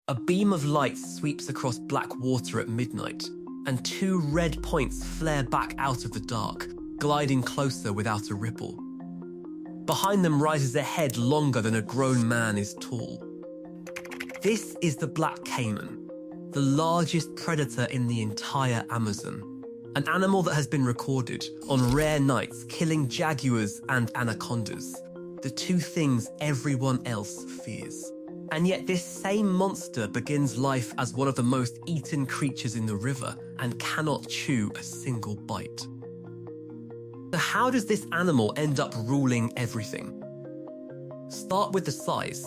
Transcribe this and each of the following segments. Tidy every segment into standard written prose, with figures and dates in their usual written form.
A beam of light sweeps across black water at midnight, and two red points flare back out of the dark, gliding closer without a ripple. Behind them rises a head longer than a grown man is tall. This is the black caiman, the largest predator in the entire Amazon, an animal that has been recorded on rare nights killing jaguars and anacondas, the two things everyone else fears. And yet this same monster begins life as one of the most eaten creatures in the river and cannot chew a single bite. So how does this animal end up ruling everything? Start with the size,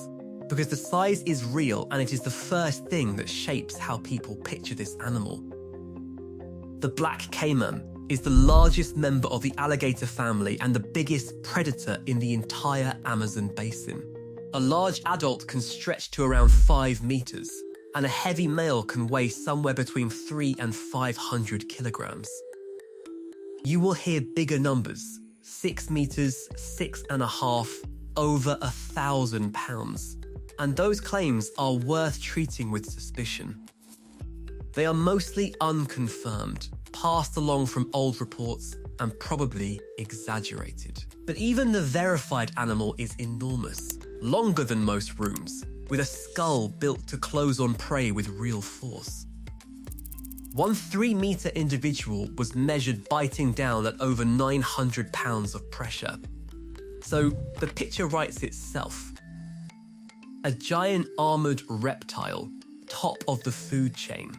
because the size is real and it is the first thing that shapes how people picture this animal. The black caiman is the largest member of the alligator family and the biggest predator in the entire Amazon basin. A large adult can stretch to around 5 meters, and a heavy male can weigh somewhere between 3 and 500 kilograms. You will hear bigger numbers, 6 meters, 6.5, over 1,000 pounds. And those claims are worth treating with suspicion. They are mostly unconfirmed, passed along from old reports, and probably exaggerated. But even the verified animal is enormous, longer than most rooms, with a skull built to close on prey with real force. One 3-meter individual was measured biting down at over 900 pounds of pressure. So the picture writes itself. A giant armored reptile, top of the food chain.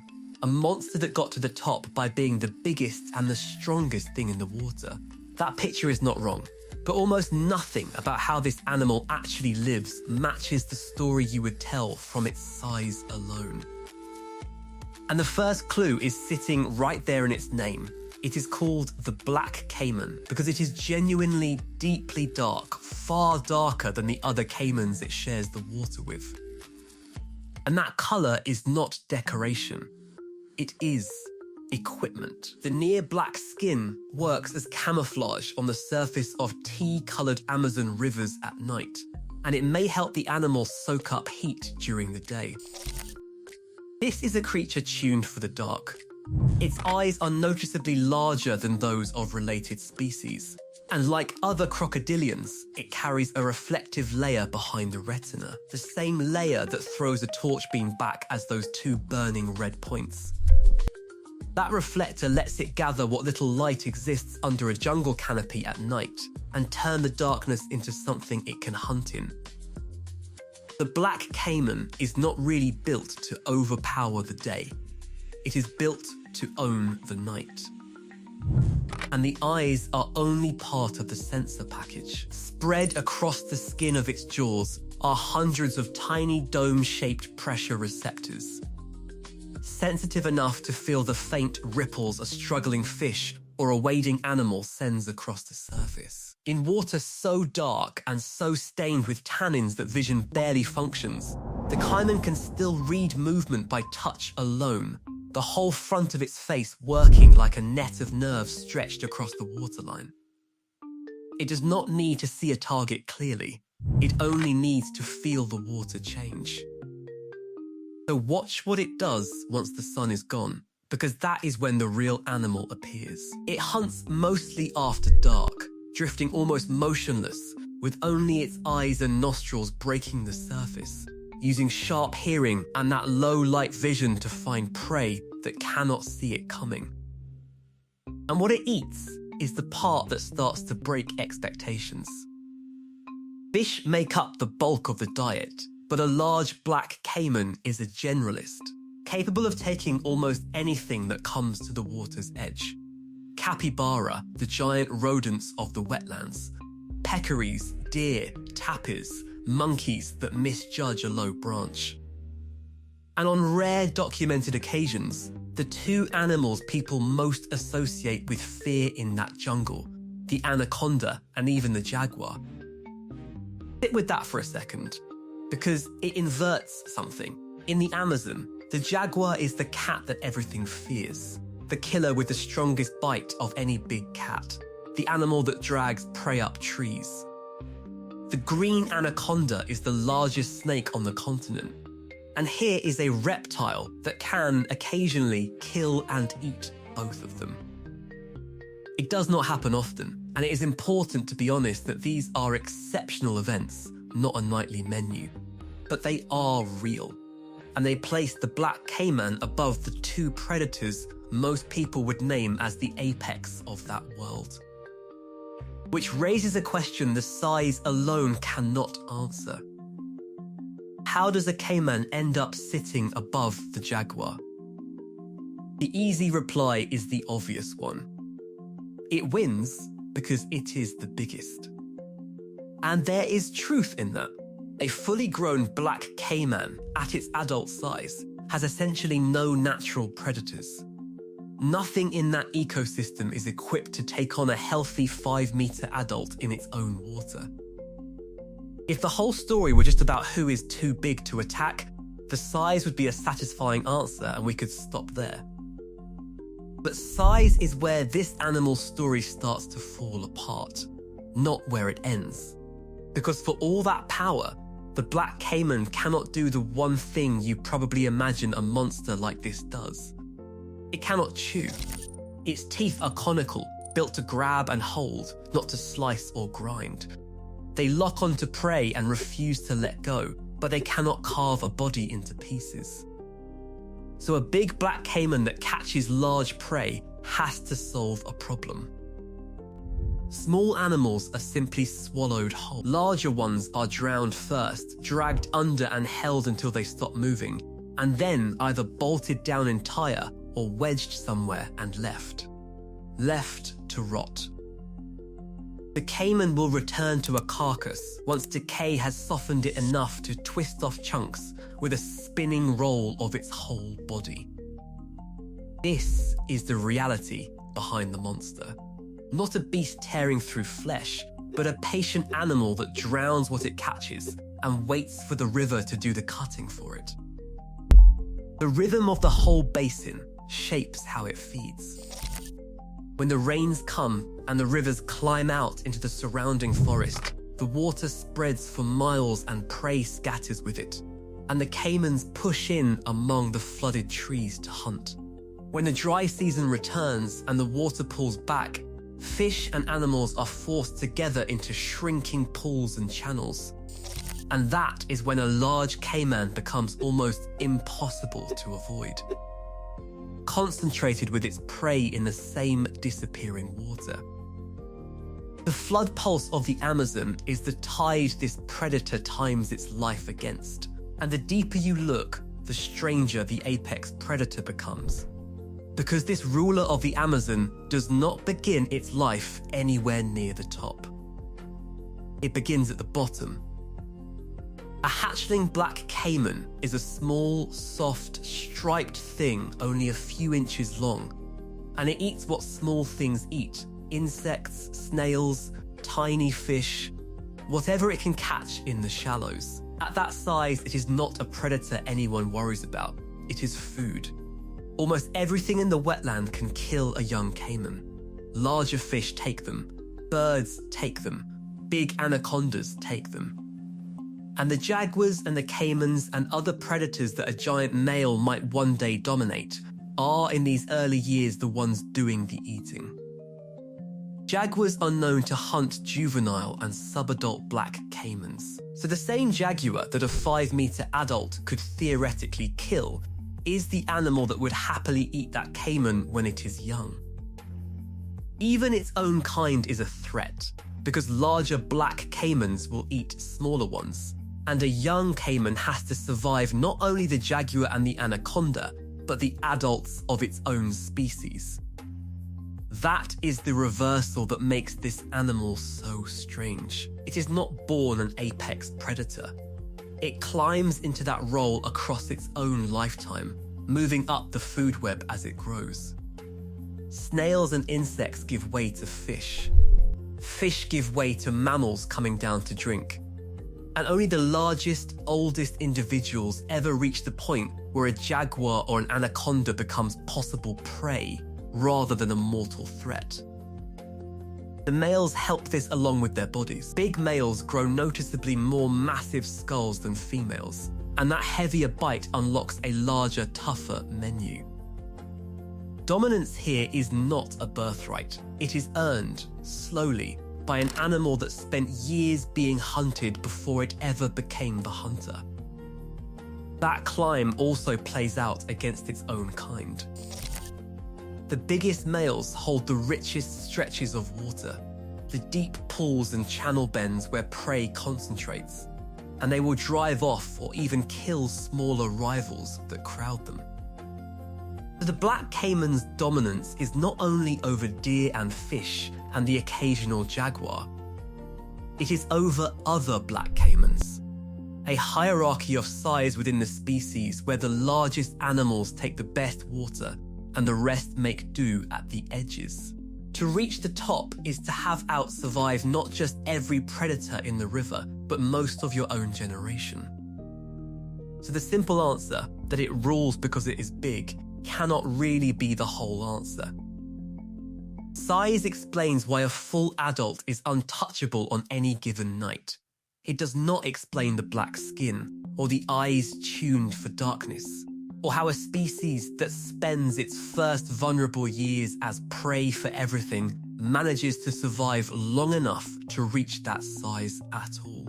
A monster that got to the top by being the biggest and the strongest thing in the water. That picture is not wrong, but almost nothing about how this animal actually lives matches the story you would tell from its size alone. And the first clue is sitting right there in its name. It is called the black caiman because it is genuinely deeply dark, far darker than the other caimans it shares the water with. And that colour is not decoration. It is equipment. The near black skin works as camouflage on the surface of tea-coloured Amazon rivers at night, and it may help the animal soak up heat during the day. This is a creature tuned for the dark. Its eyes are noticeably larger than those of related species, and like other crocodilians, it carries a reflective layer behind the retina, the same layer that throws a torch beam back as those two burning red points. That reflector lets it gather what little light exists under a jungle canopy at night and turn the darkness into something it can hunt in. The black caiman is not really built to overpower the day. It is built to own the night. And the eyes are only part of the sensor package. Spread across the skin of its jaws are hundreds of tiny dome-shaped pressure receptors, sensitive enough to feel the faint ripples a struggling fish or a wading animal sends across the surface. In water so dark and so stained with tannins that vision barely functions, the caiman can still read movement by touch alone, the whole front of its face working like a net of nerves stretched across the waterline. It does not need to see a target clearly. It only needs to feel the water change. So watch what it does once the sun is gone, because that is when the real animal appears. It hunts mostly after dark, drifting almost motionless, with only its eyes and nostrils breaking the surface, using sharp hearing and that low light vision to find prey that cannot see it coming. And what it eats is the part that starts to break expectations. Fish make up the bulk of the diet, but a large black caiman is a generalist, capable of taking almost anything that comes to the water's edge. Capybara, the giant rodents of the wetlands, peccaries, deer, tapirs, monkeys that misjudge a low branch. And on rare documented occasions, the two animals people most associate with fear in that jungle, the anaconda and even the jaguar. Sit with that for a second, because it inverts something. In the Amazon, the jaguar is the cat that everything fears, the killer with the strongest bite of any big cat, the animal that drags prey up trees. The green anaconda is the largest snake on the continent. And here is a reptile that can occasionally kill and eat both of them. It does not happen often, and it is important to be honest that these are exceptional events, not a nightly menu. But they are real, and they place the black caiman above the two predators most people would name as the apex of that world. Which raises a question the size alone cannot answer. How does a caiman end up sitting above the jaguar? The easy reply is the obvious one. It wins because it is the biggest. And there is truth in that. A fully grown black caiman at its adult size has essentially no natural predators. Nothing in that ecosystem is equipped to take on a healthy 5-meter adult in its own water. If the whole story were just about who is too big to attack, the size would be a satisfying answer and we could stop there. But size is where this animal's story starts to fall apart, not where it ends. Because for all that power, the black caiman cannot do the one thing you probably imagine a monster like this does. It cannot chew. Its teeth are conical, built to grab and hold, not to slice or grind. They lock onto prey and refuse to let go, but they cannot carve a body into pieces. So a big black caiman that catches large prey has to solve a problem. Small animals are simply swallowed whole. Larger ones are drowned first, dragged under and held until they stop moving, and then either bolted down entire or wedged somewhere and left to rot. The caiman will return to a carcass once decay has softened it enough to twist off chunks with a spinning roll of its whole body. This is the reality behind the monster. Not a beast tearing through flesh, but a patient animal that drowns what it catches and waits for the river to do the cutting for it. The rhythm of the whole basin shapes how it feeds. When the rains come and the rivers climb out into the surrounding forest, the water spreads for miles and prey scatters with it, and the caimans push in among the flooded trees to hunt. When the dry season returns and the water pulls back, fish and animals are forced together into shrinking pools and channels. And that is when a large caiman becomes almost impossible to avoid. Concentrated with its prey in the same disappearing water. The flood pulse of the Amazon is the tide this predator times its life against, and the deeper you look, the stranger the apex predator becomes. Because this ruler of the Amazon does not begin its life anywhere near the top. It begins at the bottom. A hatchling black caiman is a small, soft, striped thing only a few inches long, and it eats what small things eat: insects, snails, tiny fish, whatever it can catch in the shallows. At that size, it is not a predator anyone worries about. It is food. Almost everything in the wetland can kill a young caiman. Larger fish take them, birds take them, big anacondas take them. And the jaguars and the caimans and other predators that a giant male might one day dominate are in these early years the ones doing the eating. Jaguars are known to hunt juvenile and subadult black caimans. So the same jaguar that a 5-meter adult could theoretically kill is the animal that would happily eat that caiman when it is young. Even its own kind is a threat, because larger black caimans will eat smaller ones, and a young caiman has to survive not only the jaguar and the anaconda, but the adults of its own species. That is the reversal that makes this animal so strange. It is not born an apex predator. It climbs into that role across its own lifetime, moving up the food web as it grows. Snails and insects give way to fish. Fish give way to mammals coming down to drink. And only the largest, oldest individuals ever reach the point where a jaguar or an anaconda becomes possible prey rather than a mortal threat. The males help this along with their bodies. Big males grow noticeably more massive skulls than females, and that heavier bite unlocks a larger, tougher menu. Dominance here is not a birthright. It is earned, slowly, by an animal that spent years being hunted before it ever became the hunter. That climb also plays out against its own kind. The biggest males hold the richest stretches of water, the deep pools and channel bends where prey concentrates, and they will drive off or even kill smaller rivals that crowd them. So the black caiman's dominance is not only over deer and fish and the occasional jaguar, it is over other black caimans. A hierarchy of size within the species where the largest animals take the best water and the rest make do at the edges. To reach the top is to have out-survived not just every predator in the river, but most of your own generation. So the simple answer, that it rules because it is big, cannot really be the whole answer. Size explains why a full adult is untouchable on any given night. It does not explain the black skin, or the eyes tuned for darkness, or how a species that spends its first vulnerable years as prey for everything manages to survive long enough to reach that size at all.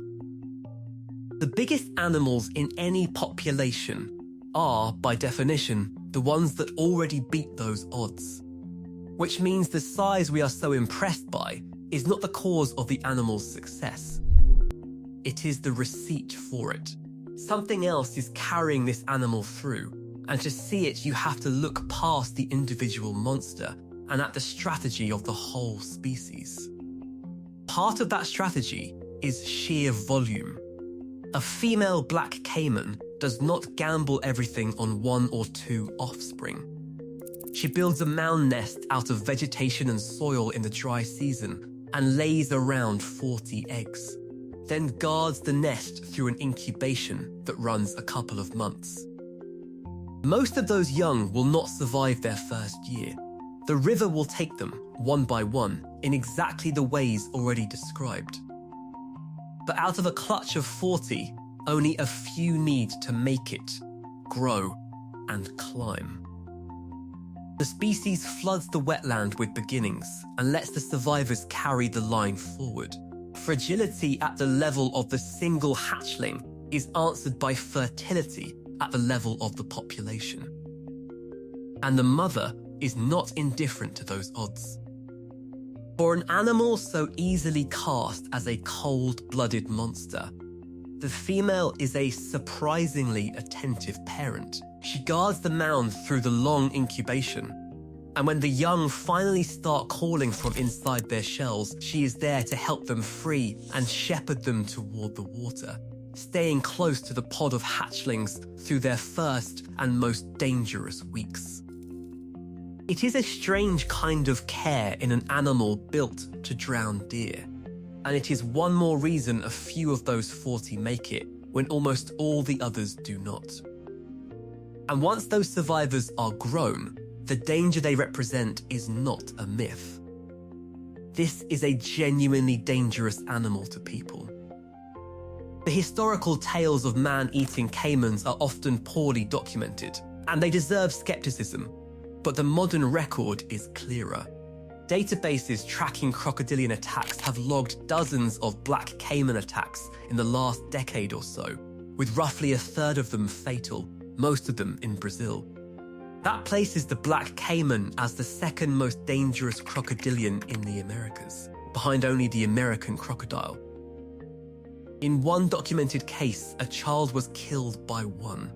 The biggest animals in any population are, by definition, the ones that already beat those odds. Which means the size we are so impressed by is not the cause of the animal's success. It is the receipt for it. Something else is carrying this animal through, and to see it you have to look past the individual monster and at the strategy of the whole species. Part of that strategy is sheer volume. A female black caiman does not gamble everything on 1 or 2 offspring. She builds a mound nest out of vegetation and soil in the dry season and lays around 40 eggs, then guards the nest through an incubation that runs a couple of months. Most of those young will not survive their first year. The river will take them, one by one, in exactly the ways already described. But out of a clutch of 40, only a few need to make it, grow, and climb. The species floods the wetland with beginnings and lets the survivors carry the line forward. Fragility at the level of the single hatchling is answered by fertility at the level of the population. And the mother is not indifferent to those odds. For an animal so easily cast as a cold-blooded monster, the female is a surprisingly attentive parent. She guards the mound through the long incubation, and when the young finally start calling from inside their shells, she is there to help them free and shepherd them toward the water, staying close to the pod of hatchlings through their first and most dangerous weeks. It is a strange kind of care in an animal built to drown deer, and it is one more reason a few of those 40 make it when almost all the others do not. And once those survivors are grown, the danger they represent is not a myth. This is a genuinely dangerous animal to people. The historical tales of man-eating caimans are often poorly documented, and they deserve skepticism, but the modern record is clearer. Databases tracking crocodilian attacks have logged dozens of black caiman attacks in the last decade or so, with roughly a third of them fatal, most of them in Brazil. That places the black caiman as the second most dangerous crocodilian in the Americas, behind only the American crocodile. In one documented case, a child was killed by one.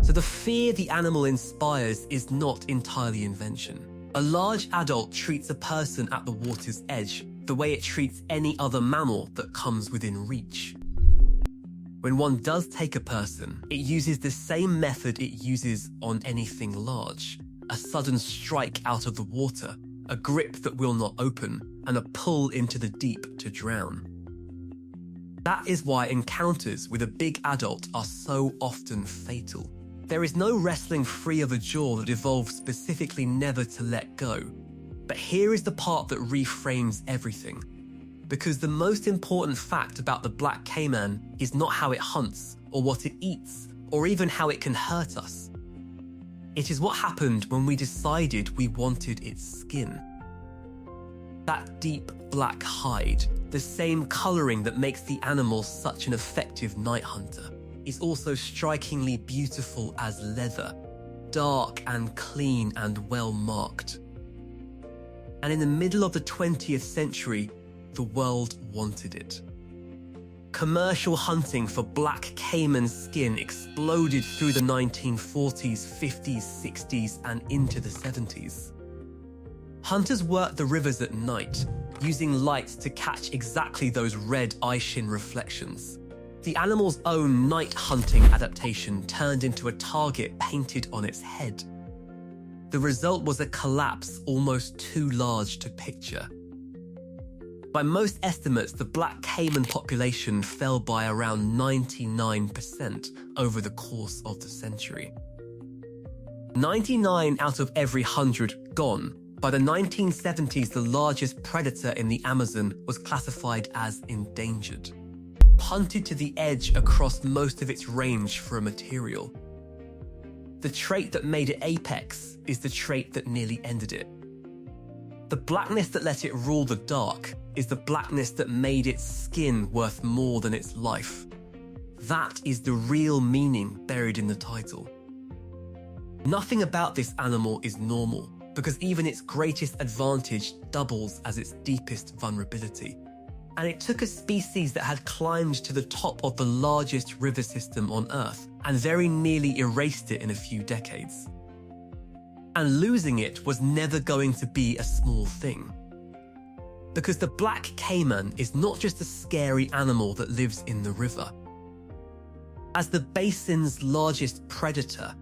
So the fear the animal inspires is not entirely invention. A large adult treats a person at the water's edge the way it treats any other mammal that comes within reach. When one does take a person, it uses the same method it uses on anything large: a sudden strike out of the water, a grip that will not open, and a pull into the deep to drown. That is why encounters with a big adult are so often fatal. There is no wrestling free of a jaw that evolved specifically never to let go. But here is the part that reframes everything. Because the most important fact about the black caiman is not how it hunts or what it eats, or even how it can hurt us. It is what happened when we decided we wanted its skin. That deep black hide, the same colouring that makes the animal such an effective night hunter, is also strikingly beautiful as leather, dark and clean and well marked. And in the middle of the 20th century, the world wanted it. Commercial hunting for black caiman skin exploded through the 1940s, 50s, 60s, and into the 70s. Hunters worked the rivers at night, using lights to catch exactly those red eye-shin reflections. The animal's own night hunting adaptation turned into a target painted on its head. The result was a collapse almost too large to picture. By most estimates, the black caiman population fell by around 99% over the course of the century. 99 out of every 100 gone. By the 1970s, the largest predator in the Amazon was classified as endangered, hunted to the edge across most of its range for a material. The trait that made it apex is the trait that nearly ended it. The blackness that let it rule the dark is the blackness that made its skin worth more than its life. That is the real meaning buried in the title. Nothing about this animal is normal, because even its greatest advantage doubles as its deepest vulnerability. And it took a species that had climbed to the top of the largest river system on Earth and very nearly erased it in a few decades. And losing it was never going to be a small thing. Because the black caiman is not just a scary animal that lives in the river. As the basin's largest predator,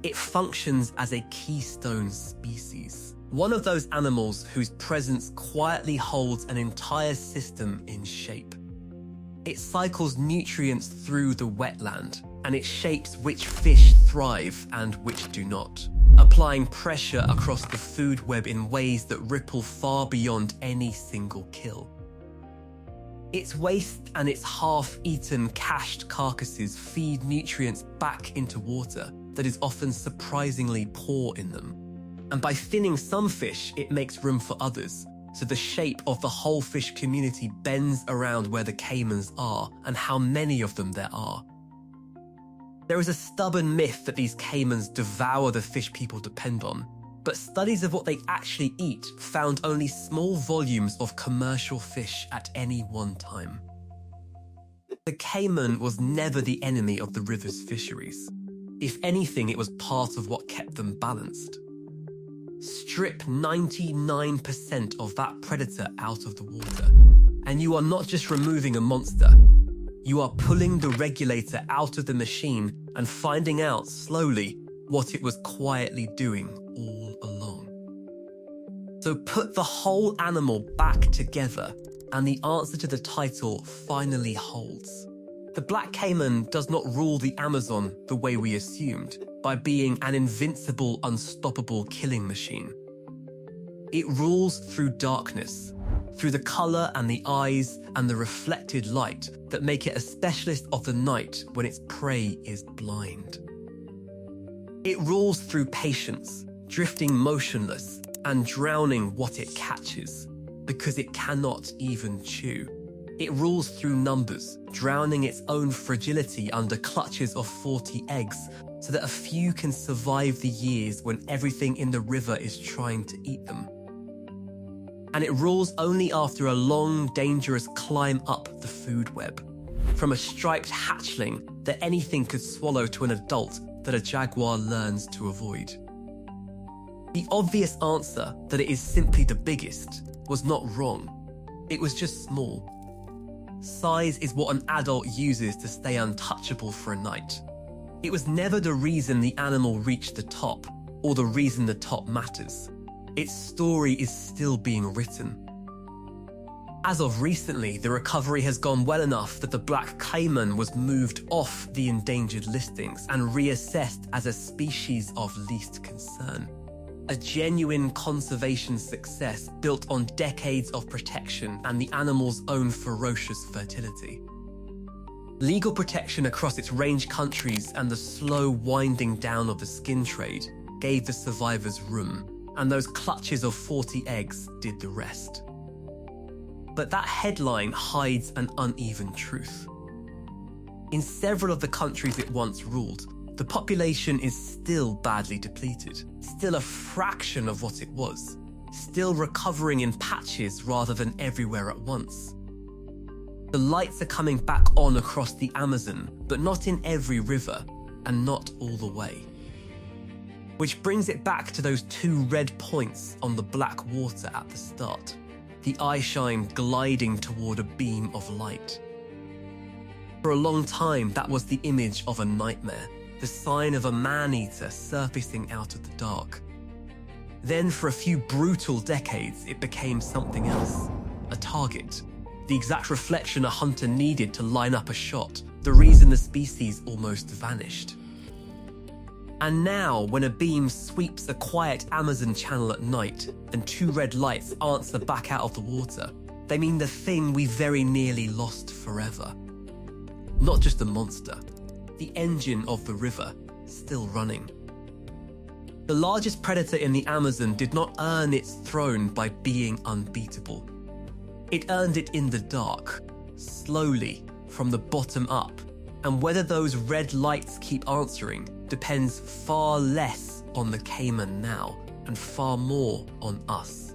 it functions as a keystone species. One of those animals whose presence quietly holds an entire system in shape. It cycles nutrients through the wetland, and it shapes which fish thrive and which do not, applying pressure across the food web in ways that ripple far beyond any single kill. Its waste and its half-eaten cached carcasses feed nutrients back into water that is often surprisingly poor in them. And by thinning some fish, it makes room for others, so the shape of the whole fish community bends around where the caimans are and how many of them there are. There is a stubborn myth that these caimans devour the fish people depend on, but studies of what they actually eat found only small volumes of commercial fish at any one time. The caiman was never the enemy of the river's fisheries. If anything, it was part of what kept them balanced. Strip 99% of that predator out of the water, and you are not just removing a monster. You are pulling the regulator out of the machine and finding out slowly what it was quietly doing all along. So put the whole animal back together, and the answer to the title finally holds. The black caiman does not rule the Amazon the way we assumed, by being an invincible, unstoppable killing machine. It rules through darkness, through the colour and the eyes and the reflected light that make it a specialist of the night when its prey is blind. It rules through patience, drifting motionless and drowning what it catches, because it cannot even chew. It rules through numbers, drowning its own fragility under clutches of 40 eggs so that a few can survive the years when everything in the river is trying to eat them. And it rules only after a long, dangerous climb up the food web, from a striped hatchling that anything could swallow to an adult that a jaguar learns to avoid. The obvious answer that it is simply the biggest was not wrong. It was just small. Size is what an adult uses to stay untouchable for a night. It was never the reason the animal reached the top, or the reason the top matters. Its story is still being written. As of recently, the recovery has gone well enough that the black caiman was moved off the endangered listings and reassessed as a species of least concern. A genuine conservation success built on decades of protection and the animal's own ferocious fertility. Legal protection across its range countries and the slow winding down of the skin trade gave the survivors room, and those clutches of 40 eggs did the rest. But that headline hides an uneven truth. In several of the countries it once ruled, the population is still badly depleted, still a fraction of what it was, still recovering in patches rather than everywhere at once. The lights are coming back on across the Amazon, but not in every river, and not all the way. Which brings it back to those 2 red points on the black water at the start, the eyeshine gliding toward a beam of light. For a long time, that was the image of a nightmare, the sign of a man-eater surfacing out of the dark. Then for a few brutal decades, it became something else, a target, the exact reflection a hunter needed to line up a shot, the reason the species almost vanished. And now, when a beam sweeps a quiet Amazon channel at night and 2 red lights answer back out of the water, they mean the thing we very nearly lost forever. Not just a monster, the engine of the river, still running. The largest predator in the Amazon did not earn its throne by being unbeatable. It earned it in the dark, slowly, from the bottom up, and whether those red lights keep answering depends far less on the Caiman now and far more on us.